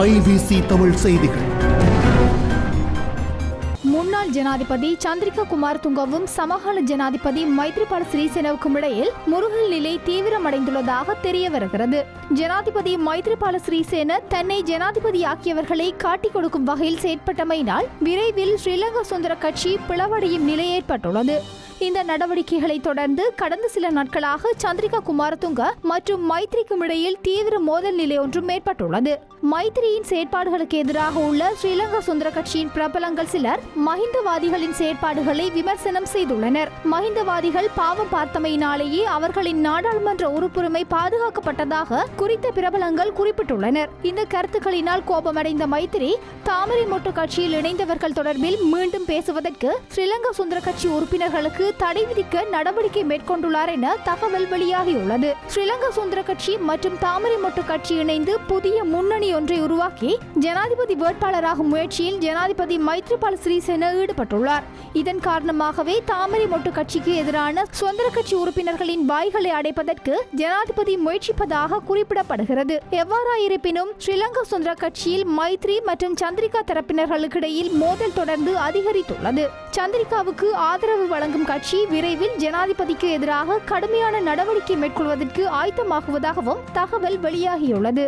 IBC Tamil செய்திகள். முன்னாள் ஜனாதிபதி சந்திரிகா குமாரதுங்கவும் சமகால ஜனாதிபதி மைத்ரிபால சிறிசேனவுக்கும் இடையில் முருகல் நிலை தீவிரமடைந்துள்ளதாக தெரிய வருகிறது. ஜனாதிபதி மைத்ரிபால சிறிசேன தன்னை ஜனாதிபதியாக்கியவர்களை காட்டிக் கொடுக்கும் வகையில் செயற்பட்டமையினால் விரைவில் ஸ்ரீலங்கா சுதந்திர கட்சி பிளவடையும் நிலை ஏற்பட்டுள்ளது. இந்த நடவடிக்கைகளை தொடர்ந்து கடந்த சில நாட்களாக சந்திரிகா குமாரதுங்க மற்றும் மைத்ரிக்கும் இடையில் தீவிர மோதல் நிலை ஒன்றும் ஏற்பட்டுள்ளது. மைத்ரியின் செயற்பாடுகளுக்கு எதிராக உள்ள ஸ்ரீலங்கா சுதந்திர கட்சியின் பிரபலங்கள் சிலர் மஹிந்தவாதிகளின் செயற்பாடுகளை விமர்சனம் செய்துள்ளனர். மஹிந்தவாதிகள் பாவம் பார்த்தமையினாலேயே அவர்களின் நாடாளுமன்ற உறுப்புரிமை பாதுகாக்கப்பட்டதாக குறித்த பிரபலங்கள் குறிப்பிட்டுள்ளனர். இந்த கருத்துக்களினால் கோபமடைந்த மைத்ரி தாமரை மொட்டு கட்சியில் இணைந்தவர்கள் தொடர்பில் மீண்டும் பேசுவதற்கு ஸ்ரீலங்கா சுதந்திர கட்சி உறுப்பினர்களுக்கு தடை விதிக்க நடவடிக்கை மேற்கொண்டுள்ளார் என தகவல் வெளியாகியுள்ளது. ஸ்ரீலங்கா சுதந்திர கட்சி மற்றும் தாமரை மொட்டு கட்சி இணைந்து புதிய முன்னணி ஒன்றை உருவாக்கி ஜனாதிபதி வேட்பாளராகும் முயற்சியில் ஜனாதிபதி மைத்ரிபால சிறிசேன ஈடுபட்டுள்ளார். இதன் காரணமாகவே தாமரை மொட்டு கட்சிக்கு எதிரான சுதந்திர கட்சி உறுப்பினர்களின் வாய்களை அடைப்பதற்கு ஜனாதிபதி முயற்சிப்பதாக குறிப்பிடப்படுகிறது. எவ்வாறாயிருப்பினும் ஸ்ரீலங்கா சுதந்திர கட்சியில் மைத்ரி மற்றும் சந்திரிகா தரப்பினர்களுக்கிடையில் மோதல் தொடர்ந்து அதிகரித்துள்ளது. சந்திரிகாவுக்கு ஆதரவு வழங்கும் கட்சி விரைவில் ஜனாதிபதிக்கு எதிராக கடுமையான நடவடிக்கை மேற்கொள்வதற்கு ஆயத்தமாகுவதாகவும் தகவல் வெளியாகியுள்ளது.